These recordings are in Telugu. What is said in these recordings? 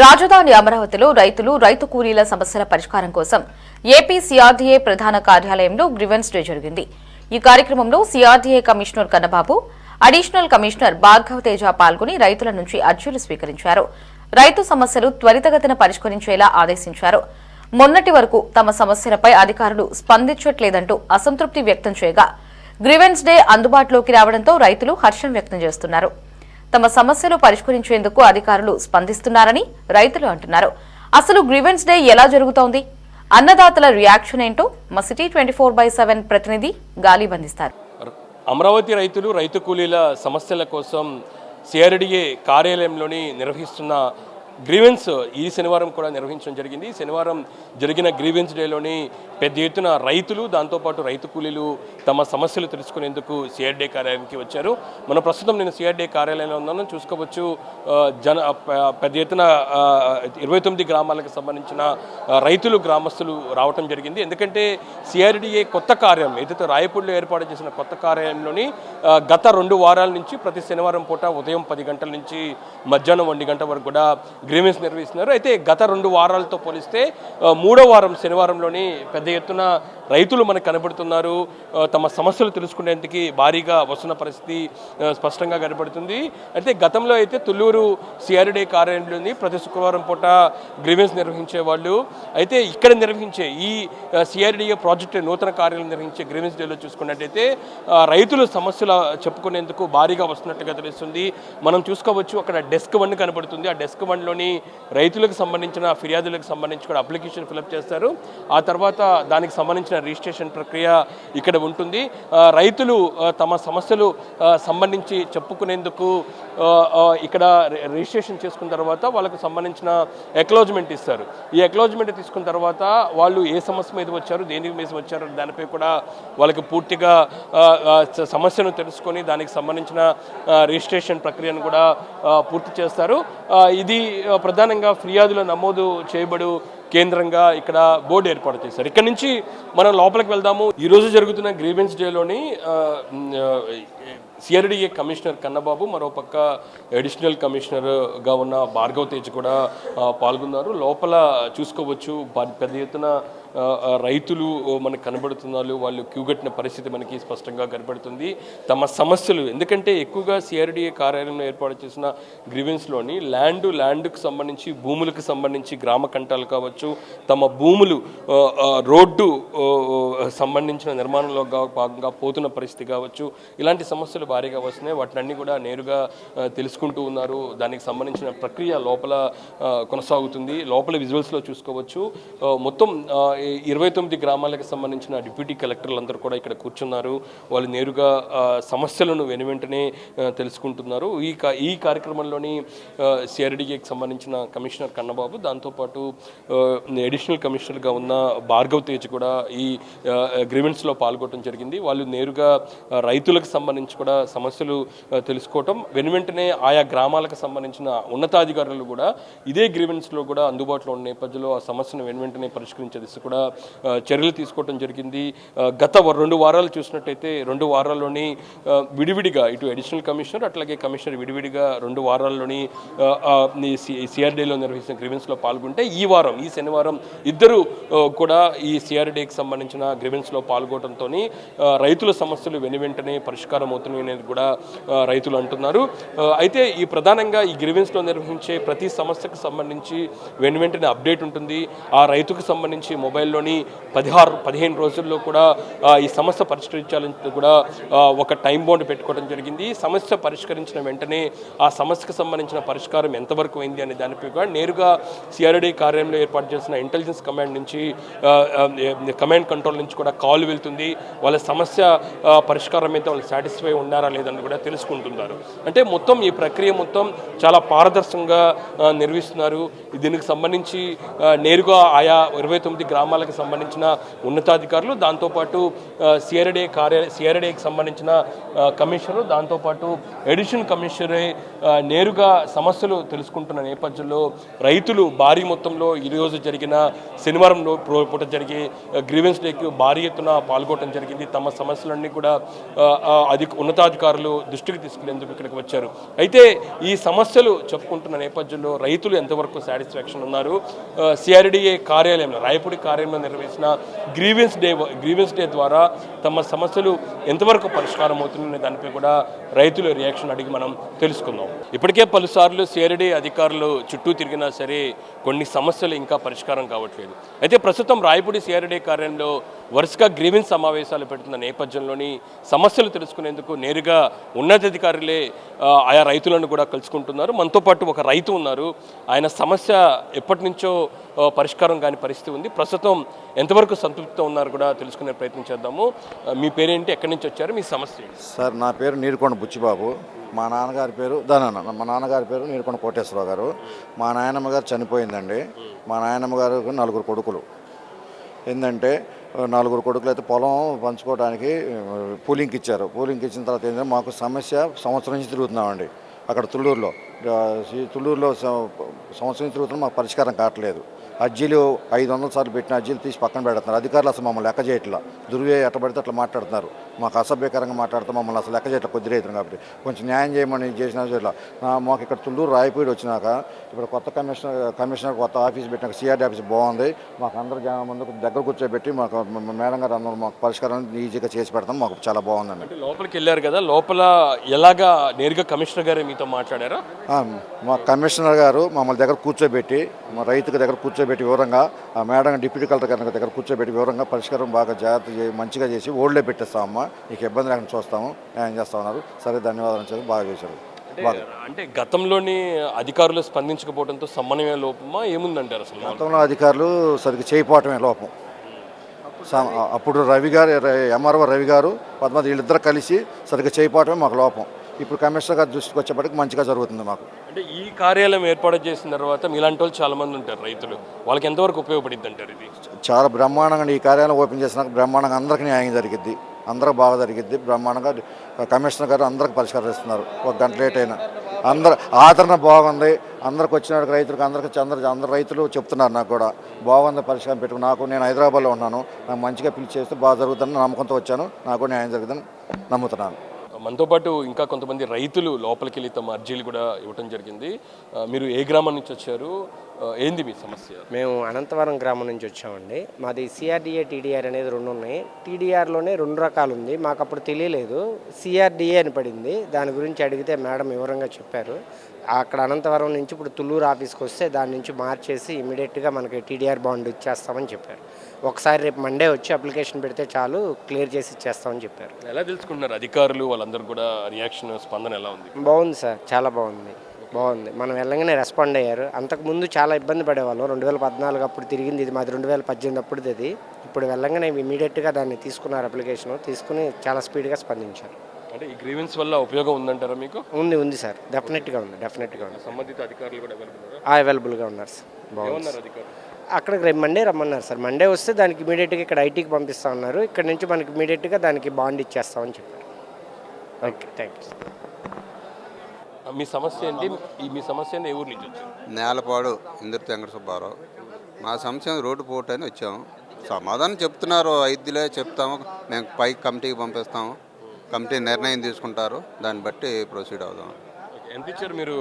రాజధాని అమరావతిలో రైతు కూలీల సమస్యల పరిష్కారం కోసం ఏపీ సీఆర్డీఏ ప్రధాన కార్యాలయంలో గ్రీవెన్స్ డే జరిగింది. ఈ కార్యక్రమంలో CRDA commissioner Kannababu, additional commissioner Bhargav Teja పాల్గొని రైతుల నుంచి అర్జీలు స్వీకరించారు. రైతు సమస్యలు త్వరితగతిన పరిష్కరించేలా ఆదేశించారు. మొన్నటి వరకు తమ సమస్యలపై అధికారులు స్పందించట్లేదంటూ అసంతృప్తి వ్యక్తం చేయగా గ్రీవెన్స్ డే అందుబాటులోకి రావడంతో రైతులు హర్షం వ్యక్తం చేస్తున్నారు. తమ సమస్యలు పరిష్కరించేందుకు అధికారులు స్పందిస్తున్నారని రైతులు అంటున్నారు. అసలు గ్రీవెన్స్ డే ఎలా జరుగుతోంది, అన్నదాతల రియాక్షన్ ఏంటో మా సిటీ 24/7 ప్రతినిధి గాలి బంధిస్తారు. అమరావతి రైతులు రైతు కూలీల సమస్యల కోసం సిఆర్డీఏ కార్యాలయంలోని నిర్వహిస్తున్న గ్రీవెన్స్ ఈ శనివారం కూడా నిర్వహించడం జరిగింది. శనివారం జరిగిన గ్రీవెన్స్ డేలోని పెద్ద ఎత్తున రైతులు, దాంతోపాటు రైతు కూలీలు తమ సమస్యలు తెలుసుకునేందుకు సిఆర్డీఏ కార్యాలయానికి వచ్చారు. మనం ప్రస్తుతం నేను సిఆర్డీఏ కార్యాలయంలో ఉన్నాను. చూసుకోవచ్చు, పెద్ద ఎత్తున 29 గ్రామాలకు సంబంధించిన రైతులు, గ్రామస్తులు రావటం జరిగింది. ఎందుకంటే సిఆర్డీఏ కొత్త కార్యాలయం ఏదైతే రాయపూడిలో ఏర్పాటు చేసిన కొత్త కార్యాలయంలోని గత 2 వారాల నుంచి ప్రతి శనివారం పూట ఉదయం 10 గంటల నుంచి మధ్యాహ్నం 1 గంట వరకు కూడా గ్రీవెన్స్ నిర్వహిస్తున్నారు. అయితే గత 2 వారాలతో పోలిస్తే 3వ వారం శనివారంలోని పెద్ద ఎత్తున రైతులు మనకు కనబడుతున్నారు. తమ సమస్యలు తెలుసుకునేందుకు భారీగా వస్తున్న పరిస్థితి స్పష్టంగా కనబడుతుంది. అయితే గతంలో అయితే తుళ్ళూరు సిఆర్డీఏ కార్యాలయంలోని ప్రతి శుక్రవారం పూట గ్రీవెన్స్ నిర్వహించేవాళ్ళు. అయితే ఇక్కడ నిర్వహించే ఈ సిఆర్డీఏ ప్రాజెక్టు నూతన కార్యాలయం నిర్వహించే గ్రీవెన్స్ డేలో చూసుకున్నట్టయితే రైతులు సమస్యలు చెప్పుకునేందుకు భారీగా వస్తున్నట్టుగా తెలుస్తుంది. మనం చూసుకోవచ్చు, అక్కడ డెస్క్ 1 కనబడుతుంది. ఆ డెస్క్ 1లోని రైతులకు సంబంధించిన ఫిర్యాదులకు సంబంధించి కూడా అప్లికేషన్ ఫిలప్ చేస్తారు. ఆ తర్వాత దానికి సంబంధించిన రిజిస్ట్రేషన్ ప్రక్రియ ఇక్కడ ఉంటుంది. రైతులు తమ సమస్యలు సంబంధించి చెప్పుకునేందుకు ఇక్కడ రిజిస్ట్రేషన్ చేసుకున్న తర్వాత వాళ్ళకు సంబంధించిన ఎక్నాలెడ్జ్‌మెంట్ ఇస్తారు. ఈ ఎక్నాలెడ్జ్‌మెంట్ తీసుకున్న తర్వాత వాళ్ళు ఏ సమస్య మీద వచ్చారు, దేనికి మీద వచ్చారు దానిపై కూడా వాళ్ళకి పూర్తిగా సమస్యను తెలుసుకొని దానికి సంబంధించిన రిజిస్ట్రేషన్ ప్రక్రియను కూడా పూర్తి చేస్తారు. ఇది ప్రధానంగా ఫిర్యాదుల నమోదు చేయబడు కేంద్రంగా ఇక్కడ బోర్డు ఏర్పాటు చేశారు. ఇక్కడ నుంచి మనం లోపలికి వెళ్దాము. ఈరోజు జరుగుతున్న గ్రీవెన్స్ డేలోని సిఆర్డీఏ కమిషనర్ కన్నబాబు, మరోపక్క అడిషనల్ కమిషనర్గా ఉన్న భార్గవ్ తేజ్ కూడా పాల్గొన్నారు. లోపల చూసుకోవచ్చు, పెద్ద ఎత్తున రైతులు మనకు కనబడుతున్నారు. వాళ్ళు క్యూ కట్టిన పరిస్థితి మనకి స్పష్టంగా కనబడుతుంది. తమ సమస్యలు, ఎందుకంటే ఎక్కువగా సిఆర్డీఏ కార్యాలయంలో ఏర్పాటు చేసిన గ్రీవెన్స్లోని ల్యాండ్కు సంబంధించి, భూములకు సంబంధించి, గ్రామ కంటాలు కావచ్చు, తమ భూములు రోడ్డు సంబంధించిన నిర్మాణంలో భాగంగా పోతున్న పరిస్థితి కావచ్చు, ఇలాంటి సమస్యలు భారీగా వస్తున్నాయి. వాటిని కూడా నేరుగా తెలుసుకుంటూ ఉన్నారు. దానికి సంబంధించిన ప్రక్రియ లోపల కొనసాగుతుంది. లోపల విజువల్స్లో చూసుకోవచ్చు, మొత్తం 29 గ్రామాలకు సంబంధించిన డిప్యూటీ కలెక్టర్లు అందరూ కూడా ఇక్కడ కూర్చున్నారు. వాళ్ళు నేరుగా సమస్యలను వెనువెంటనే తెలుసుకుంటున్నారు. ఈ కార్యక్రమంలోని సిఆర్డీఏకి సంబంధించిన కమిషనర్ కన్నబాబు, దాంతోపాటు అడిషనల్ కమిషనర్గా ఉన్న భార్గవ్ తేజ్ కూడా ఈ గ్రీవెన్స్లో పాల్గొనడం జరిగింది. వాళ్ళు నేరుగా రైతులకు సంబంధించి కూడా సమస్యలు తెలుసుకోవటం, వెనువెంటనే ఆయా గ్రామాలకు సంబంధించిన ఉన్నతాధికారులు కూడా ఇదే గ్రీవెన్స్లో కూడా అందుబాటులో ఉన్న నేపథ్యంలో ఆ సమస్యను వెనువెంటనే పరిష్కరించే దిశ కూడా చర్యలు తీసుకోవడం జరిగింది. గత 2 వారాలు చూసినట్టయితే 2 వారాల్లోని విడివిడిగా ఇటు అడిషనల్ కమిషనర్ అట్లాగే కమిషనర్ విడివిడిగా 2 వారాల్లోని సిఆర్డీఏలో నిర్వహించిన గ్రీవెన్స్లో పాల్గొంటే ఈ శనివారం ఇద్దరు కూడా ఈ సిఆర్డీఏకి సంబంధించిన గ్రీవెన్స్లో పాల్గొనడంతో రైతుల సమస్యలు వెనువెంటనే పరిష్కారం అవుతున్నాయి అనేది కూడా రైతులు అంటున్నారు. అయితే ఈ ప్రధానంగా ఈ గ్రీవెన్స్లో నిర్వహించే ప్రతి సమస్యకు సంబంధించి వెనువెంటనే అప్డేట్ ఉంటుంది. ఆ రైతుకు సంబంధించి మొబైల్లోని 15 రోజుల్లో కూడా ఈ సమస్య పరిష్కరించాలని కూడా ఒక టైం బౌండ్ పెట్టుకోవడం జరిగింది. సమస్య పరిష్కరించిన వెంటనే ఆ సమస్యకు సంబంధించిన పరిష్కారం ఎంతవరకు అయింది అనే దానిపై కూడా నేరుగా సిఆర్డీఏ కార్యాలయంలో ఏర్పాటు చేసిన ఇంటెలిజెన్స్ కమాండ్ నుంచి, కమాండ్ కంట్రోల్ నుంచి కూడా కాల్ వెళ్తుంది. వాళ్ళ సమస్య పరిష్కారం అయితే వాళ్ళు సాటిస్ఫై ఉన్నారా లేదని కూడా తెలుసుకుంటున్నారు. అంటే మొత్తం ఈ ప్రక్రియ మొత్తం చాలా పారదర్శకంగా నిర్వహిస్తున్నారు. దీనికి సంబంధించి నేరుగా ఆయా 29 గ్రామాల గ్రామాలకు సంబంధించిన ఉన్నతాధికారులు, దాంతోపాటు సిఆర్డీఏకి సంబంధించిన కమిషనరు, దాంతోపాటు ఎడిషనల్ కమిషనరే నేరుగా సమస్యలు తెలుసుకుంటున్న నేపథ్యంలో రైతులు భారీ మొత్తంలో ఈరోజు జరిగిన శనివారంలో పూట జరిగే గ్రీవెన్స్ డేకి భారీ ఎత్తున పాల్గొనడం జరిగింది. తమ సమస్యలన్నీ కూడా ఉన్నతాధికారులు దృష్టికి తీసుకునేందుకు ఇక్కడికి వచ్చారు. అయితే ఈ సమస్యలు చెప్పుకుంటున్న నేపథ్యంలో రైతులు ఎంతవరకు సాటిస్ఫాక్షన్ ఉన్నారు, సిఆర్డీఏ కార్యాలయంలో రాయపూడి కార్యాలయంలో నిర్వహించిన గ్రీవెన్స్ డే ద్వారా తమ సమస్యలు ఎంతవరకు పరిష్కారం అవుతుందనే దానిపై కూడా రైతుల రియాక్షన్ అడిగి మనం తెలుసుకుందాం. ఇప్పటికే పలుసార్లు సిఆర్డీఏ అధికారులు చుట్టూ తిరిగినా సరే కొన్ని సమస్యలు ఇంకా పరిష్కారం కావట్లేదు. అయితే ప్రస్తుతం రాయపూడి సిఆర్డీఏ కార్యాలయంలో వరుసగా గ్రీవెన్స్ సమావేశాలు పెడుతున్న నేపథ్యంలోని సమస్యలు తెలుసుకునేందుకు నేరుగా ఉన్నతాధికారులే ఆయా రైతులను కూడా కలుసుకుంటున్నారు. మనతో పాటు ఒక రైతు ఉన్నారు. ఆయన సమస్య ఎప్పటి నుంచో పరిష్కారం కాని పరిస్థితి ఉంది. ప్రస్తుతం ఎంతవరకు సంతృప్తితో ఉన్నారు కూడా తెలుసుకునే ప్రయత్నం చేద్దాము. మీ పేరేంటి, ఎక్కడి నుంచి వచ్చారు, మీ సమస్య? సార్, నా పేరు నీరుకొండ బుచ్చిబాబు. మా నాన్నగారి పేరు దానన్న. మా నాన్నగారి పేరు నీరుకొండ కోటేశ్వరరావు గారు. మా నాయనమ్మ గారు చనిపోయిందండి. మా నాయనమ్మ గారు 4 కొడుకులు. ఏంటంటే 4 కొడుకులు అయితే పొలం పంచుకోవడానికి పూలింగ్కి ఇచ్చారు. పూలింగ్కి ఇచ్చిన తర్వాత ఏంటంటే మాకు సమస్య సంవత్సరం నుంచి తిరుగుతున్నామండి. అక్కడ తుళ్ళూరులో సంవత్సరం నుంచి తిరుగుతున్నాం, మాకు పరిష్కారం కావట్లేదు. అర్జీలు 500 సార్లు పెట్టిన అర్జీలు తీసి పక్కన పెడుతున్నారు. అధికారులు అసలు మమ్మల్ని లెక్క చేయట్లా. దుర్వే ఎట్టబడితే అట్లా మాట్లాడుతున్నారు. మాకు అసభ్యకరంగా మాట్లాడుతూ మమ్మల్ని అసలు లెక్క చేయట్లా. కొద్ది రైతులు కాబట్టి కొంచెం న్యాయం చేయమని చేసినా ఇట్లా. మాకు ఇక్కడ తుళ్ళూరు రాయపూడి వచ్చినాక ఇప్పుడు కొత్త కమిషనర్ కొత్త ఆఫీస్ పెట్టినాక సిఆర్డీ ఆఫీస్ బాగుంది. మాకు అందరూ ముందుకు దగ్గర కూర్చోబెట్టి మాకు మేడం గారు అందరూ మాకు పరిష్కారం ఈజీగా చేసి పెడతాం. మాకు చాలా బాగుందండి. లోపలికి వెళ్ళారు కదా, లోపల ఎలాగా నేరుగా కమిషనర్ గారు మీతో మాట్లాడారా? మా కమిషనర్ గారు మమ్మల్ని దగ్గర కూర్చోబెట్టి, మా రైతుకి దగ్గర కూర్చోబెట్టి వివరంగా, ఆ మేడం డిప్యూటీ కలెక్టర్ గారి దగ్గర కూర్చోబెట్టి వివరంగా పరిష్కారం బాగా జాగ్రత్త మంచిగా చేసి ఓల్డే పెట్టేస్తామమ్మా, నీకు ఇబ్బంది లేకుండా చూస్తాము, న్యాయం చేస్తా ఉన్నారు. సరే, ధన్యవాదాలు చెప్పి బాగా చేశారు. అంటే గతంలోని అధికారులు స్పందించకపోవడంతో సమన్వయ లోపమా ఏముందంటారు? అసలు గతంలో అధికారులు సరిగ్గా చేయకపోవటమే లోపం. అప్పుడు ఎంఆర్ఓ రవి గారు పద్మావతి వీళ్ళిద్దరు కలిసి సరిగ్గా చేయకపోవటమే మాకు లోపం. ఇప్పుడు కమిషనర్ గారి దృష్టికి వచ్చేప్పటికి మంచిగా జరుగుతుంది మాకు. అంటే ఈ కార్యాలయం ఏర్పాటు చేసిన తర్వాత మీలాంటి వాళ్ళు చాలా మంది ఉంటారు రైతులు, వాళ్ళకి ఎంతవరకు ఉపయోగపడింది అంటారు? ఇది చాలా బ్రహ్మాండంగా ఈ కార్యాలయం ఓపెన్ చేసినాక బ్రహ్మాండంగా అందరికీ న్యాయం జరిగిద్ది, అందరూ బాగా జరిగిద్ది. బ్రహ్మాండంగా కమిషనర్ గారు అందరికి పరిష్కారం ఇస్తున్నారు. 1 గంట లేట్ అయినా అందరు ఆదరణ బాగుంది. అందరికి వచ్చిన రైతులకు అందరు రైతులు చెప్తున్నారు నాకు కూడా బాగుంది పరిష్కారం పెట్టుకుని. నేను హైదరాబాద్లో ఉన్నాను, నాకు మంచిగా పిలిచి చేస్తే బాగా జరుగుతుందని నమ్మకంతో వచ్చాను. నాకు న్యాయం జరుగుతుందని నమ్ముతున్నాను. మనతో పాటు ఇంకా కొంతమంది రైతులు లోపలికి వెళ్ళి తమ అర్జీలు కూడా ఇవ్వడం జరిగింది. మీరు ఏ గ్రామం నుంచి వచ్చారు, ఏంది మీ సమస్య? మేము అనంతవరం గ్రామం నుంచి వచ్చామండి. మాది సిఆర్డీఏ టీడీఆర్ అనేది 2 ఉన్నాయి. టీడీఆర్లోనే 2 రకాలు ఉంది. మాకు అప్పుడు తెలియలేదు, సిఆర్డీఏ అని పడింది. దాని గురించి అడిగితే మేడం వివరంగా చెప్పారు. అక్కడ అనంతవరం నుంచి ఇప్పుడు తుళ్ళూరు ఆఫీస్కి వస్తే దాని నుంచి మార్చేసి ఇమీడియట్గా మనకి టీడీఆర్ బాండ్ ఇచ్చేస్తామని చెప్పారు. ఒకసారి రేపు మండే వచ్చి అప్లికేషన్ పెడితే చాలు, క్లియర్ చేసి ఇచ్చేస్తామని చెప్పారు. ఎలా తెలుసుకుంటున్నారు అధికారులు, వాళ్ళందరూ కూడా రియాక్షన్, స్పందన ఎలా ఉంది? బాగుంది సార్, చాలా బాగుంది. మనం వెళ్ళగానే రెస్పాండ్ అయ్యారు. అంతకుముందు చాలా ఇబ్బంది పడేవాళ్ళం. 2014 అప్పుడు తిరిగింది ఇది, మాది 2018 అప్పుడుది అది. ఇప్పుడు వెళ్ళగానే ఇమీడియట్గా దాన్ని తీసుకున్నారు, అప్లికేషన్ తీసుకుని చాలా స్పీడ్గా స్పందించారు. అంటే ఈ గ్రీవెన్స్ వల్ల ఉపయోగం ఉందంటారా మీకు? ఉంది సార్, డెఫినెట్గా ఉంది. సంబంధిత అధికారులు కూడా అవైలబుల్గా ఉన్నారు సార్. బాగున్నారు అధికారులు. అక్కడికి రేపు మండే రమ్మన్నారు సార్. మండే వస్తే దానికి ఇమీడియట్గా ఇక్కడ ఐటీకి పంపిస్తా ఉన్నారు. ఇక్కడ నుంచి మనకి ఇమీడియట్గా దానికి బాండ్ ఇచ్చేస్తామని చెప్పారు. Okay, thank you sir. మీ సమస్య ఏంటి? మీ సమస్య ఏ ఊరు నుంచి వచ్చారు? నేలపాడు ఇంద్ర వెంకట సుబ్బారావు. మా సమస్య రోడ్డు పోటు అని వచ్చాము. సమాధానం చెప్తున్నారు, ఐదులే చెప్తాము, మేము పైకి కమిటీకి పంపిస్తాము, కమిటీ నిర్ణయం తీసుకుంటారు, దాన్ని బట్టి ప్రొసీడ్ అవుదాం. ఎంత ఇచ్చారు మీరు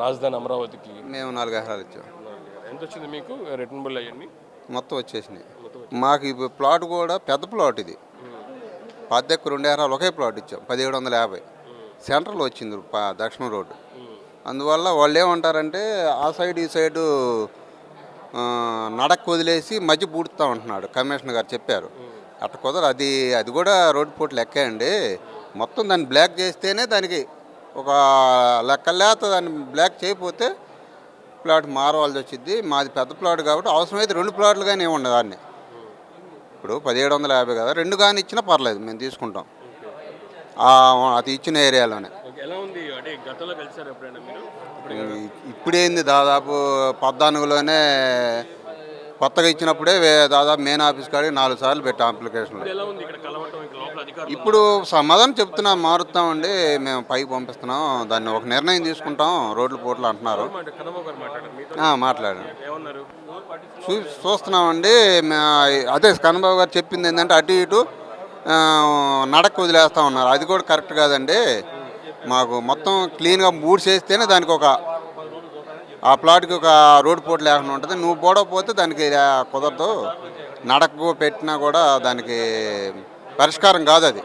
రాజధాని అమరావతికి? మేము 4 ఎకరాలు ఇచ్చాము. ఎంత వచ్చింది మీకు రిటర్నబుల్ అవన్నీ? మొత్తం వచ్చేసినాయి. మాకు ఈ ప్లాట్ కూడా పెద్ద ప్లాట్, ఇది 10 ఎకరాలు 2 ఎకరాలు ఒకే ప్లాట్ ఇచ్చాం. 1750 సెంట్రల్ వచ్చింది దక్షిణ రోడ్డు. అందువల్ల వాళ్ళు ఏమంటారంటే ఆ సైడ్ ఈ సైడు నడక వదిలేసి మధ్య పూడుతూ ఉంటున్నాడు, కమిషనర్ గారు చెప్పారు. అట్లా కుదరదు, అది కూడా రోడ్డు పోటు లెక్కే అండి. మొత్తం దాన్ని బ్లాక్ చేస్తేనే దానికి ఒక లెక్కలేత, దాన్ని బ్లాక్ చేయకపోతే ప్లాట్ మారవాల్సి వచ్చింది. మాది పెద్ద ప్లాట్ కాబట్టి అవసరమైతే 2 ప్లాట్లు కానీ ఏముండదు దాన్ని. ఇప్పుడు 1750 కదా, 2 కానీ ఇచ్చినా పర్లేదు, మేము తీసుకుంటాం అది ఇచ్చిన ఏరియాలోనే. ఇప్పుడేంది దాదాపు 14లోనే కొత్తగా ఇచ్చినప్పుడే దాదాపు మెయిన్ ఆఫీస్ కాడికి 4 సార్లు పెట్టాం అప్లికేషన్లు. ఎలా ఉంది ఇక్కడ కలవటం ఇక్కడ లోపల అధికారులు? ఇప్పుడు సమాధానం చెప్తున్నాం, మారుస్తామండి, మేము పైకి పంపిస్తున్నాం, దాన్ని ఒక నిర్ణయం తీసుకుంటాం, రోడ్లు పోట్లు అంటున్నారు. కన్నబాబు గారు మాట్లాడారు మీతో? మాట్లాడాను. ఏమన్నారు? చూస్తున్నామండి. అదే కన్నబాబు గారు చెప్పింది ఏంటంటే అటు ఇటు నడక వదిలేస్తా ఉన్నారు. అది కూడా కరెక్ట్ కాదండి. మాకు మొత్తం క్లీన్గా మూడు చేస్తేనే దానికి ఆ ప్లాట్కి ఒక రోడ్డు పోటు లేకుండా ఉంటుంది. నువ్వు పోడకపోతే దానికి కుదరదు. నడకు పెట్టినా కూడా దానికి పరిష్కారం కాదు. అది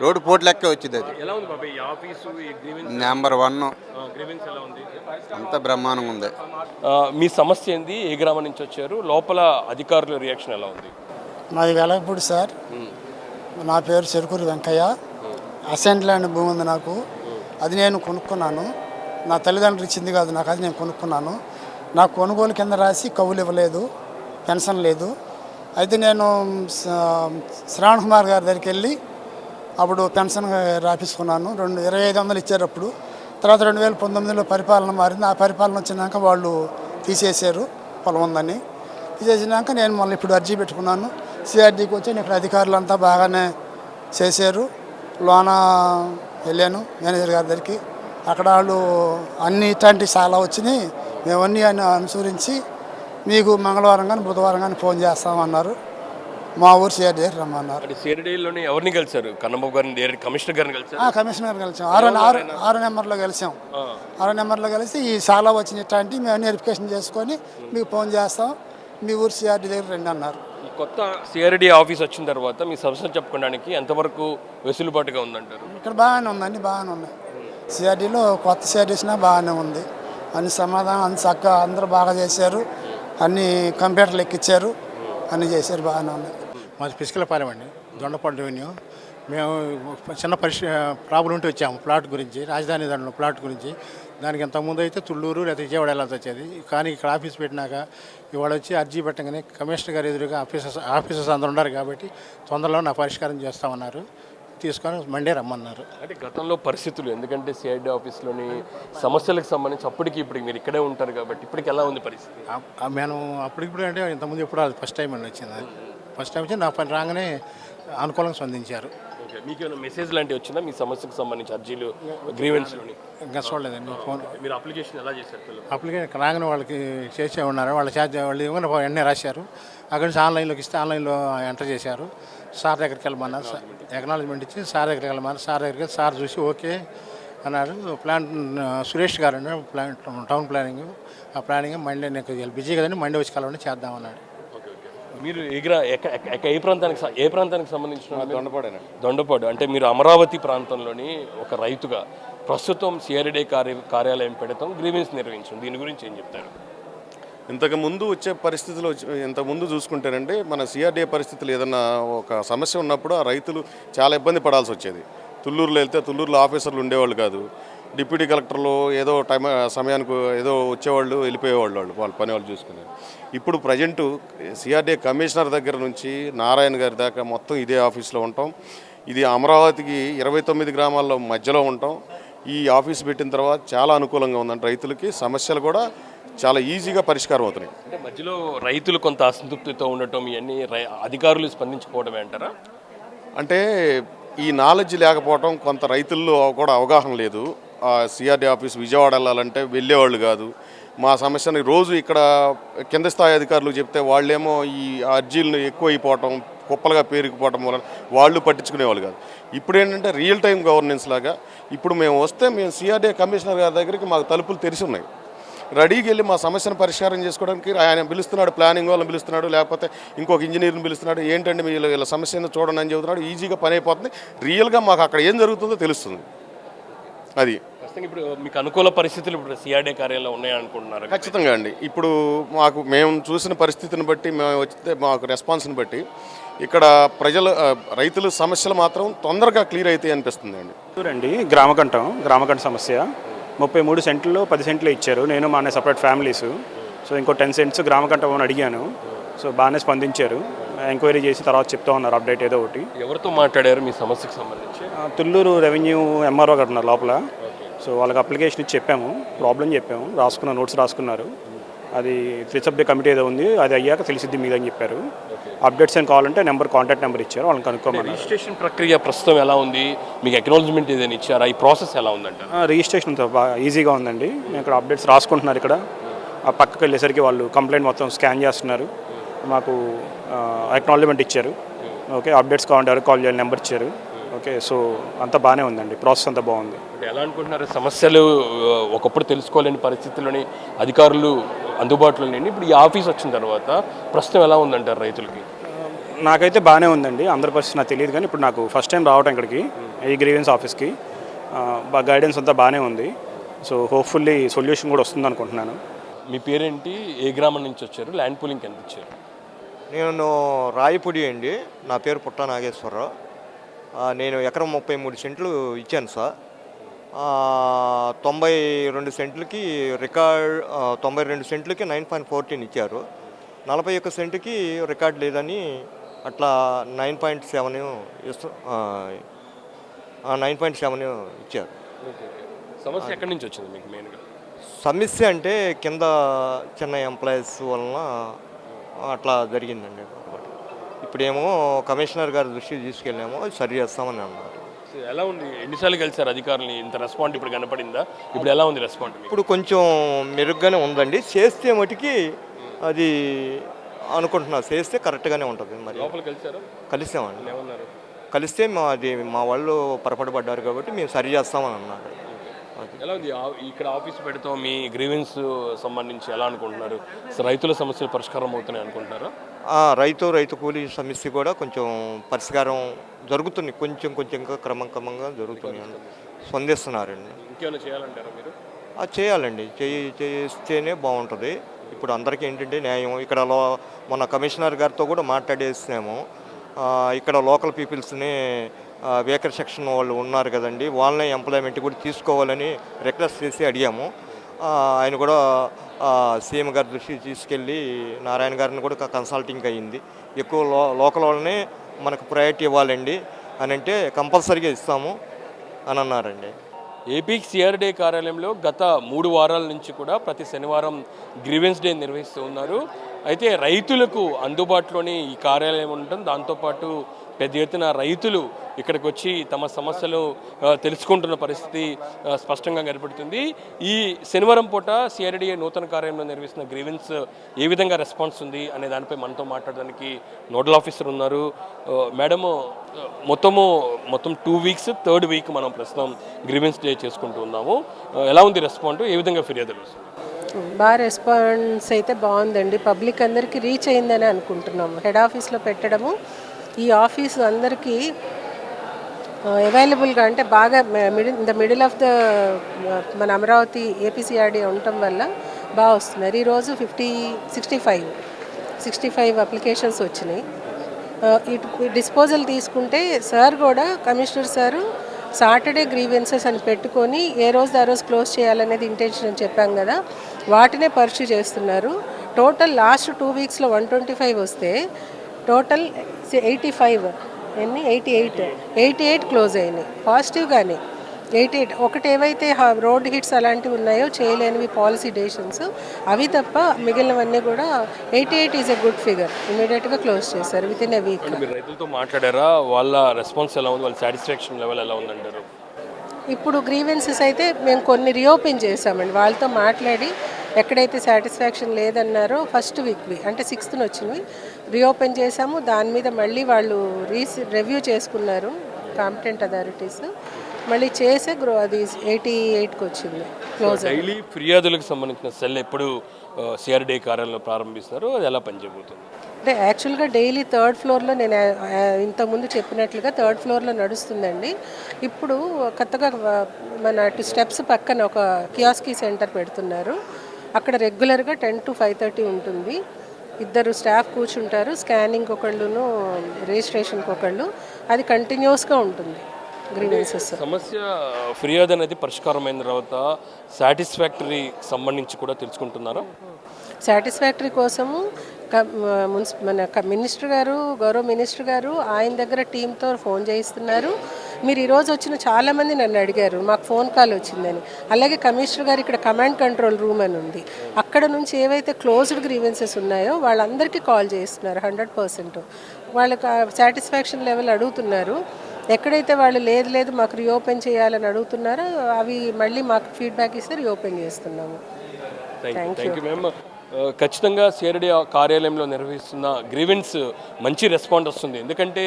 రోడ్డు పోటు లెక్కే వచ్చింది. అది ఎలా ఉంది బాబాయ్ ఈ ఆఫీసు, ఈ గ్రీవెన్స్? నెంబర్ 1. గ్రీవెన్స్ ఎలా ఉంది? అంత బ్రహ్మాండంగా ఉంది. మీ సమస్య ఏంది? ఏ గ్రామం నుంచి వచ్చారు? లోపల అధికారుల రియాక్షన్ ఎలా ఉంది? మాది వెలగపూడి సార్. నా పేరు చెరుకూరి వెంకయ్య. అసెంట్ ల్యాండ్ భూమి ఉంది నాకు. అది నేను కొనుక్కున్నాను. నా తల్లిదండ్రులు ఇచ్చింది కాదు నాకు, అది నేను కొనుక్కున్నాను. నాకు కొనుగోలు కింద రాసి కవులు ఇవ్వలేదు, పెన్షన్ లేదు. అయితే నేను శ్రావణ్ కుమార్ గారి దగ్గరికి వెళ్ళి అప్పుడు పెన్షన్ రాపించుకున్నాను. 2500 ఇచ్చారు అప్పుడు. తర్వాత 2019లో పరిపాలన మారింది. ఆ పరిపాలన వచ్చినాక వాళ్ళు తీసేశారు పొలం ఉందని. తీసేసినాక నేను మళ్ళీ ఇప్పుడు అర్జీ పెట్టుకున్నాను. సిఆర్డీకి వచ్చి ఇక్కడ అధికారులు అంతా బాగానే చేశారు. లోన వెళ్ళాను మేనేజర్ గారి దగ్గరికి. అక్కడ వాళ్ళు అన్ని ఇట్లాంటివి చాలా వచ్చినాయి. మేమన్నీ అనుసరించి మీకు మంగళవారం కానీ బుధవారం కానీ ఫోన్ చేస్తామన్నారు. మా ఊరు సిఆర్డీ రమ్మన్నారు. సిఆర్డీలోని ఎవరిని కలిసారు? కన్నబాబు గారిని, కమిషనర్ గారిని కలిసారు? కమిషనర్ కలిసాం. 6 నెంబర్లో కలిసాం. 6 నెంబర్లో కలిసి ఈ చాలా వచ్చిన ఇట్లాంటివి మేము వెరిఫికేషన్ చేసుకొని మీకు ఫోన్ చేస్తాం, మీ ఊరు సిఆర్డీ దగ్గర రండి అన్నారు. ఈ కొత్త సిఆర్డీ ఆఫీస్ వచ్చిన తర్వాత మీ సమస్యలు చెప్పుకోవడానికి ఎంతవరకు వెసులుబాటుగా ఉందంటారు? ఇక్కడ బాగానే ఉందండి, బాగానే ఉన్నాయి. సిఆర్డీలో కొత్త సిఆర్డీస్నా బాగానే ఉంది. అన్ని సమాధానం అన్ని చక్కగా అందరూ బాగా చేశారు. అన్ని కంప్యూటర్లు ఎక్కించారు, అన్నీ చేశారు, బాగానే ఉన్నాయి. మాది పిసికలపాలెం అండి, దొండపాడు రెవెన్యూ. మేము చిన్న ప్రాబ్లం ఉంటే వచ్చాము ప్లాట్ గురించి, రాజధాని దాంట్లో ప్లాట్ గురించి. దానికి ఇంతకుముందు అయితే తుళ్ళూరు లేదా విజయవాడ వెళ్ళాల్సి వచ్చేది. కానీ ఇక్కడ ఆఫీస్ పెట్టినాక ఇవాళ వచ్చి అర్జీ పెట్టగానే కమిషనర్ గారు ఎదురుగా ఆఫీసర్స్ అందరూ ఉన్నారు కాబట్టి తొందరలో నా పరిష్కారం చేస్తామన్నారు. తీసుకొని మండే రమ్మన్నారు. అంటే గతంలో పరిస్థితులు, ఎందుకంటే సిఐడి ఆఫీస్లోని సమస్యలకు సంబంధించి అప్పటికి ఇప్పటికి మీరు ఇక్కడే ఉంటారు కాబట్టి ఇప్పటికి ఎలా ఉంది పరిస్థితి? నేను అప్పటికిప్పుడు అంటే ఇంతకుముందు ఎప్పుడు అది ఫస్ట్ టైం అండి వచ్చింది. ఫస్ట్ టైం వచ్చి నా పని రాగానే అనుకూలంగా స్పందించారు. ఓకే, మీకు ఏమైనా మెసేజ్ లాంటివి వచ్చిందా మీ సమస్యకు సంబంధించి అర్జీలు గ్రీవెన్స్లోని? ఇంకా చూడలేదండి. ఫోన్ మీరు అప్లికేషన్ ఎలా చేశారు? అప్లికేషన్ రాగానే వాళ్ళకి చేసే ఉన్నారు. వాళ్ళు ఏమైనా వెంటనే రాశారు. అక్కడి నుంచి ఆన్లైన్లోకి ఇస్తే ఆన్లైన్లో ఎంటర్ చేశారు. సార్ దగ్గరికి వెళ్ళమన్నారు. ఎకనాలజ్మెంట్ ఇచ్చి సార్ దగ్గరికి వెళ్ళమన్నారు. సార్ దగ్గరికి సార్ చూసి ఓకే అన్నారు. ప్లాన్ సురేష్ గారు అన్నారు, టౌన్ ప్లానింగ్. ఆ ప్లానింగ్ మండే నాకు బిజీ కదండి, మండే వచ్చి కలవండి చేద్దామన్నాడు. మీరు ఏ ప్రాంతానికి సంబంధించిన? దొండపాడు. అంటే మీరు అమరావతి ప్రాంతంలోని ఒక రైతుగా ప్రస్తుతం సిఆర్డీ కార్యాలయం పెడతాం, గ్రీవెన్స్ నిర్వహించడం, దీని గురించి ఏం చెప్తారు? ఇంతకుముందు వచ్చే పరిస్థితులు ఇంతకుముందు చూసుకుంటేనంటే మన సిఆర్డీఏ పరిస్థితులు ఏదన్నా ఒక సమస్య ఉన్నప్పుడు ఆ రైతులు చాలా ఇబ్బంది పడాల్సి వచ్చేది. తుళ్ళూరులో వెళ్తే తుళ్ళూరులో ఆఫీసర్లు ఉండేవాళ్ళు కాదు. డిప్యూటీ కలెక్టర్లు ఏదో సమయానికి ఏదో వచ్చేవాళ్ళు, వెళ్ళిపోయేవాళ్ళు, వాళ్ళ పని వాళ్ళు చూసుకునేది. ఇప్పుడు ప్రజెంటు సిఆర్డీఏ కమిషనర్ దగ్గర నుంచి నారాయణ గారి దాకా మొత్తం ఇదే ఆఫీస్లో ఉంటాం. ఇది అమరావతికి 29 గ్రామాల్లో మధ్యలో ఉంటాం. ఈ ఆఫీస్ పెట్టిన తర్వాత చాలా అనుకూలంగా ఉందండి. రైతులకి సమస్యలు కూడా చాలా ఈజీగా పరిష్కారం అవుతున్నాయి. అంటే మధ్యలో రైతులు కొంత అసంతృప్తితో ఉండటం, ఇవన్నీ అధికారులు స్పందించకపోవడమే అంటారా? అంటే ఈ నాలెడ్జ్ లేకపోవడం, కొంత రైతుల్లో కూడా అవగాహన లేదు. సిఆర్డీ ఆఫీస్ విజయవాడ వెళ్ళాలంటే వెళ్ళేవాళ్ళు కాదు. మా సమస్యని రోజు ఇక్కడ కింద స్థాయి అధికారులు చెప్తే వాళ్ళేమో ఈ అర్జీలను ఎక్కువ అయిపోవటం, కుప్పలుగా పేరుకుపోవటం వలన వాళ్ళు పట్టించుకునేవాళ్ళు కాదు. ఇప్పుడు ఏంటంటే రియల్ టైం గవర్నెన్స్ లాగా ఇప్పుడు మేము సిఆర్డీ కమిషనర్ గారి దగ్గరికి మాకు తలుపులు తెరిచి ఉన్నాయి. రెడీకి వెళ్ళి మా సమస్యను పరిష్కారం చేసుకోవడానికి ఆయన పిలుస్తున్నాడు, ప్లానింగ్ వాళ్ళని పిలుస్తున్నాడు, లేకపోతే ఇంకొక ఇంజనీర్ని పిలుస్తున్నాడు. ఏంటంటే మీరు వీళ్ళ సమస్య ఏందో చూడండి అని చెబుతున్నాడు. ఈజీగా పని అయిపోతుంది. రియల్గా మాకు అక్కడ ఏం జరుగుతుందో తెలుస్తుంది. అది ఇప్పుడు మీకు అనుకూల పరిస్థితులు ఇప్పుడు సిఆర్డీ కార్యాలయంలో ఉన్నాయనుకుంటున్నారు? ఖచ్చితంగా అండి. ఇప్పుడు మేము చూసిన పరిస్థితిని బట్టి, మేము వచ్చితే మాకు రెస్పాన్స్ని బట్టి ఇక్కడ రైతుల సమస్యలు మాత్రం తొందరగా క్లియర్ అవుతాయి అనిపిస్తుంది అండి. చూడండి, గ్రామకంఠ సమస్య 33 సెంట్లు 10 సెంట్లు ఇచ్చారు. నేను మా అన్న సపరేట్ ఫ్యామిలీస్. సో ఇంకో 10 సెంట్స్ గ్రామకంఠ అని అడిగాను. సో బాగానే స్పందించారు. ఎంక్వైరీ చేసి తర్వాత చెప్తా ఉన్నారు అప్డేట్ ఏదో ఒకటి. ఎవరితో మాట్లాడారు మీ సమస్యకు సంబంధించి? తుళ్ళూరు రెవెన్యూ ఎంఆర్ఓ గారు ఉన్నారు లోపల. సో వాళ్ళకి అప్లికేషన్ ఇచ్చి చెప్పాము, ప్రాబ్లం చెప్పాము, నోట్స్ రాసుకున్నారు. అది త్రిసభ్య కమిటీ ఏదో ఉంది, అది అయ్యాక తెలిసిద్ది మీదని చెప్పారు. అప్డేట్స్ అని కావాలంటే కాంటాక్ట్ నెంబర్ ఇచ్చారు, వాళ్ళని కనుక్కోమన్నారు. రిజిస్ట్రేషన్ ప్రక్రియ ప్రస్తుతం ఎలా ఉంది? మీకు అక్నాలజ్మెంట్ ఏదైనా ఇచ్చారా? ఈ ప్రాసెస్ ఎలా ఉందంట? రిజిస్ట్రేషన్ బాగా ఈజీగా ఉందండి. ఇక్కడ అప్డేట్స్ రాసుకుంటున్నారు. ఇక్కడ ఆ పక్కకి వెళ్ళేసరికి వాళ్ళు కంప్లైంట్ మొత్తం స్కాన్ చేస్తున్నారు. మాకు అక్నాలజ్మెంట్ ఇచ్చారు. ఓకే, అప్డేట్స్ కావాలంటే ఎవరికి కాల్ చేయాలి నెంబర్ ఇచ్చారు. ఓకే, సో అంతా బాగానే ఉందండి, ప్రాసెస్ అంతా బాగుంది. ఎలా అనుకుంటున్నారు? సమస్యలు ఒకప్పుడు తెలుసుకోలేని పరిస్థితుల్లోని అధికారులు అందుబాటులో లేని ఇప్పుడు ఈ ఆఫీస్ వచ్చిన తర్వాత ప్రస్తుతం ఎలా ఉందంటారు రైతులకి? నాకైతే బాగానే ఉందండి. అందరి పరిస్థితి నాకు తెలియదు, కానీ ఇప్పుడు నాకు ఫస్ట్ టైం రావటం ఇక్కడికి ఈ గ్రీవెన్స్ ఆఫీస్కి. గైడెన్స్ అంతా బాగానే ఉంది. సో హోప్ఫుల్లీ సొల్యూషన్ కూడా వస్తుంది అనుకుంటున్నాను. మీ పేరేంటి? ఏ గ్రామం నుంచి వచ్చారు? ల్యాండ్ పూలింగ్ ఎంత ఇచ్చారు? నేను రాయపూడి అండి. నా పేరు పుట్ట నాగేశ్వరరావు. నేను ఎకరం 33 సెంట్లు ఇచ్చాను సార్. 92 సెంట్లకి రికార్డ్ 92 సెంట్లకి 9.14 ఇచ్చారు. 41 సెంట్కి రికార్డ్ లేదని అట్లా 9.7 ఇచ్చారు. సమస్య ఎక్కడి నుంచి వచ్చింది మీకు మెయిన్గా? సమస్య అంటే కింద చిన్న ఎంప్లాయీస్ వలన అట్లా జరిగిందండి. ఇప్పుడేమో కమిషనర్ గారి దృష్టికి తీసుకెళ్ళామో అది సరి చేస్తామని అన్నారు. ఎలా ఉంది? ఎన్నిసార్లు కలిసారు అధికారులని? ఇంత రెస్పాండ్ ఇప్పుడు కనపడిందా? ఇప్పుడు ఎలా ఉంది రెస్పాండ్? ఇప్పుడు కొంచెం మెరుగ్గానే ఉందండి. చేస్తే మటుకి అది అనుకుంటున్నా, చేస్తే కరెక్ట్గానే ఉంటుంది. మరి లోపల కలిసారు? కలిసామండి. ఏమన్నారు? కలిస్తే మా వాళ్ళు పొరపడబడ్డారు కాబట్టి మేము సరి చేస్తామని అన్నారు. ఎలా ఉంది? ఇక్కడ ఆఫీస్ పెడతాం మీ గ్రీవెన్స్ సంబంధించి ఎలా అనుకుంటున్నారు? రైతుల సమస్యలు పరిష్కారం అవుతున్నాయి అనుకుంటున్నారా? రైతు కూలీ సమస్య కూడా కొంచెం పరిష్కారం జరుగుతుంది. కొంచెం క్రమంగా జరుగుతుంది. స్పందిస్తున్నారండి. ఇంకేమైనా చేయాలంటారా మీరు? చేయాలండి. చేస్తేనే బాగుంటుంది. ఇప్పుడు అందరికీ ఏంటంటే న్యాయం. ఇక్కడ మొన్న కమిషనర్ గారితో కూడా మాట్లాడేసాము. ఇక్కడ లోకల్ పీపుల్స్ని వేకర్ సెక్షన్ వాళ్ళు ఉన్నారు కదండి, వాళ్ళని ఎంప్లాయ్మెంట్ కూడా తీసుకోవాలని రిక్వెస్ట్ చేసి అడిగాము. ఆయన కూడా సీఎం గారి దృష్టికి తీసుకెళ్ళి నారాయణ గారిని కూడా కన్సల్టింగ్ అయ్యింది. ఎక్కువ లోకల్ వాళ్ళని మనకు ప్రయారిటీ ఇవ్వాలండి అని అంటే కంపల్సరీగా ఇస్తాము అని అన్నారండి. ఏపీ సిఆర్డీ కార్యాలయంలో గత 3 వారాల నుంచి కూడా ప్రతి శనివారం గ్రీవెన్స్ డే నిర్వహిస్తూ ఉన్నారు. అయితే రైతులకు అందుబాటులోని ఈ కార్యాలయం ఉంటుంది. దాంతోపాటు పెద్ద ఎత్తున రైతులు ఇక్కడికి వచ్చి తమ సమస్యలు తెలుసుకుంటున్న పరిస్థితి స్పష్టంగా కనపడుతుంది. ఈ శనివారం పూట సిఆర్డీఏ నూతన కార్యాలయంలో నిర్వహిస్తున్న గ్రీవెన్స్ ఏ విధంగా రెస్పాన్స్ ఉంది అనే దానిపై మనతో మాట్లాడడానికి నోడల్ ఆఫీసర్ ఉన్నారు. మేడము, మొత్తం 2 వీక్స్, 3rd వీక్ మనం ప్రస్తుతం గ్రీవెన్స్ డే చేసుకుంటూ ఉన్నాము. ఎలా ఉంది రెస్పాండ్? ఏ విధంగా ఫిర్యాదులు? బాగా రెస్పాన్స్ అయితే బాగుందండి. పబ్లిక్ అందరికీ రీచ్ అయిందని అనుకుంటున్నాము. హెడ్ ఆఫీస్లో పెట్టడము, ఈ ఆఫీసు అందరికీ అవైలబుల్గా అంటే బాగా in the middle of the మన అమరావతి ఏపీసీఆర్డీ ఉండటం వల్ల బాగా వస్తున్నారు. ఈరోజు 65 అప్లికేషన్స్ వచ్చినాయి. డిస్పోజల్ తీసుకుంటే సార్ కూడా, కమిషనర్ సారు సాటర్డే గ్రీవెన్సెస్ అని పెట్టుకొని ఏ రోజు ఆ రోజు క్లోజ్ చేయాలనేది ఇంటెన్షన్ అని చెప్పాం కదా, వాటినే పర్స్యూ చేస్తున్నారు. టోటల్ లాస్ట్ 2 వీక్స్లో 125 వస్తే టోటల్ 88 క్లోజ్ అయినాయి. పాజిటివ్గానే 88. ఒకటి ఏవైతే రోడ్ హిట్స్ అలాంటివి ఉన్నాయో చేయలేనివి పాలసీ డెసిషన్స్, అవి తప్ప మిగిలినవన్నీ కూడా 88 ఈజ్ ఎ గుడ్ ఫిగర్. ఇమీడియట్గా క్లోజ్ చేశారు విత్ ఇన్ ఎ వీక్. మీరు రైతులతో మాట్లాడారా? వాళ్ళ రెస్పాన్స్ ఎలా ఉంది? వాళ్ళ సాటిస్ఫాక్షన్ లెవెల్ ఎలా ఉందంటారు? ఇప్పుడు గ్రీవెన్సెస్ అయితే మేము కొన్ని రీఓపెన్ చేసామండి. వాళ్ళతో మాట్లాడి ఎక్కడైతే సాటిస్ఫాక్షన్ లేదన్నారో ఫస్ట్ వీక్వి అంటే 6th వచ్చినవి రీఓపెన్ చేసాము. దాని మీద మళ్ళీ వాళ్ళు రివ్యూ చేసుకున్నారు కాంపిటెంట్ అథారిటీస్. మళ్ళీ చేసే అది 88కి వచ్చింది క్లోజ్. డైలీ ఫిర్యాదులకు సంబంధించిన సెల్ ఎప్పుడు సిఆర్డీ కార్యాలయంలో ప్రారంభిస్తున్నారు? అది ఎలా పనిచేయబోతుంది? అంటే యాక్చువల్గా డైలీ 3rd ఫ్లోర్లో నేను ఇంతకుముందు చెప్పినట్లుగా 3rd ఫ్లోర్లో నడుస్తుందండి. ఇప్పుడు కొత్తగా మన స్టెప్స్ పక్కన ఒక కియాస్కీ సెంటర్ పెడుతున్నారు. అక్కడ రెగ్యులర్గా 10 to 5:30 ఉంటుంది. 2 స్టాఫ్ కూర్చుంటారు. స్కానింగ్ ఒకళ్ళును రిజిస్ట్రేషన్కి ఒకళ్ళు. అది కంటిన్యూస్గా ఉంటుంది. గ్రీవెన్సెస్ సమస్య ఫిర్యాదు అనేది పరిష్కారమైన తర్వాత సాటిస్ఫాక్టరీ సంబంధించి కూడా తెలుసుకుంటున్నారా? సాటిస్ఫాక్టరీ కోసము మన మినిస్టర్ గారు, గౌరవ మినిస్టర్ గారు ఆయన దగ్గర టీంతో ఫోన్ చేయిస్తున్నారు. మీరు ఈరోజు వచ్చిన చాలామంది నన్ను అడిగారు, మాకు ఫోన్ కాల్ వచ్చిందని. అలాగే కమిషనర్ గారు ఇక్కడ కమాండ్ కంట్రోల్ రూమ్ అని ఉంది, అక్కడ నుంచి ఏవైతే క్లోజ్డ్ గ్రీవెన్సెస్ ఉన్నాయో వాళ్ళందరికీ కాల్ చేస్తున్నారు. 100% వాళ్ళకి సాటిస్ఫాక్షన్ లెవెల్ అడుగుతున్నారు. ఎక్కడైతే వాళ్ళు లేదు మాకు రీఓపెన్ చేయాలని అడుగుతున్నారో అవి మళ్ళీ మాకు ఫీడ్బ్యాక్ ఇస్తే రీఓపెన్ చేస్తున్నాము. Thank you ma'am. ఖచ్చితంగా సిఆర్డీ కార్యాలయంలో నిర్వహిస్తున్న గ్రీవెన్స్ మంచి రెస్పాండ్ వస్తుంది. ఎందుకంటే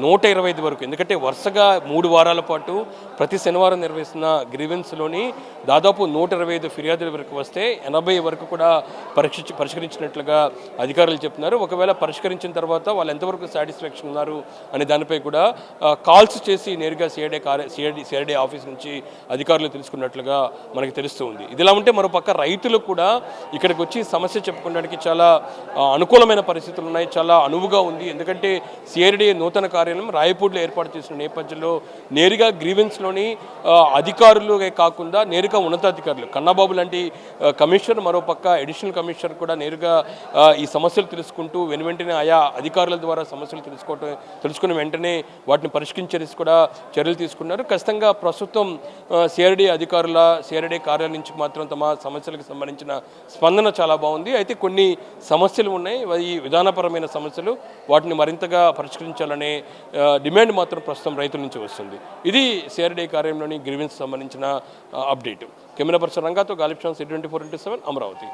125 వరకు, ఎందుకంటే వరుసగా 3 వారాల పాటు ప్రతి శనివారం నిర్వహిస్తున్న గ్రీవెన్స్లోని దాదాపు 125 ఫిర్యాదుల వరకు వస్తే 80 వరకు కూడా పరిష్కరించినట్లుగా అధికారులు చెప్తున్నారు. ఒకవేళ పరిష్కరించిన తర్వాత వాళ్ళు ఎంతవరకు సాటిస్ఫాక్షన్ ఉన్నారు అనే దానిపై కూడా కాల్స్ చేసి నేరుగా సిఆర్డీ ఆఫీస్ నుంచి అధికారులు తెలుసుకున్నట్లుగా మనకి తెలుస్తూ ఉంది. ఇదిలా ఉంటే మరోపక్క రైతులు కూడా ఇక్కడికి వచ్చి సమస్య చెప్పుకోవడానికి చాలా అనుకూలమైన పరిస్థితులు ఉన్నాయి, చాలా అనువుగా ఉంది. ఎందుకంటే సిఆర్డీ నూతన కార్యాలయం రాయపూడిలో ఏర్పాటు చేసిన నేపథ్యంలో నేరుగా గ్రీవెన్స్లోని అధికారులు కాకుండా నేరుగా ఉన్నతాధికారులు కన్నబాబు లాంటి కమిషనర్, మరోపక్క అడిషనల్ కమిషనర్ కూడా నేరుగా ఈ సమస్యలు తెలుసుకుంటూ వెంటనే ఆయా అధికారుల ద్వారా సమస్యలు తెలుసుకుని వెంటనే వాటిని పరిష్కరించే కూడా చర్యలు తీసుకున్నారు. ఖచ్చితంగా ప్రస్తుతం సిఆర్డీ కార్యాలయం నుంచి మాత్రం తమ సమస్యలకు సంబంధించిన స్పందన చాలా బాగుంది. అయితే కొన్ని సమస్యలు ఉన్నాయి, ఈ విధానపరమైన సమస్యలు, వాటిని మరింతగా పరిష్కరించాలనే డిమాండ్ మాత్రం ప్రస్తుతం రైతుల నుంచి వస్తుంది. ఇది సిఆర్డీ కార్యాలయంలోని గ్రీవెన్స్ సంబంధించిన అప్డేట్. కెమెరా పర్సన్ రంగాతో గాలిబ్ షాన్, C24/7 అమరావతి.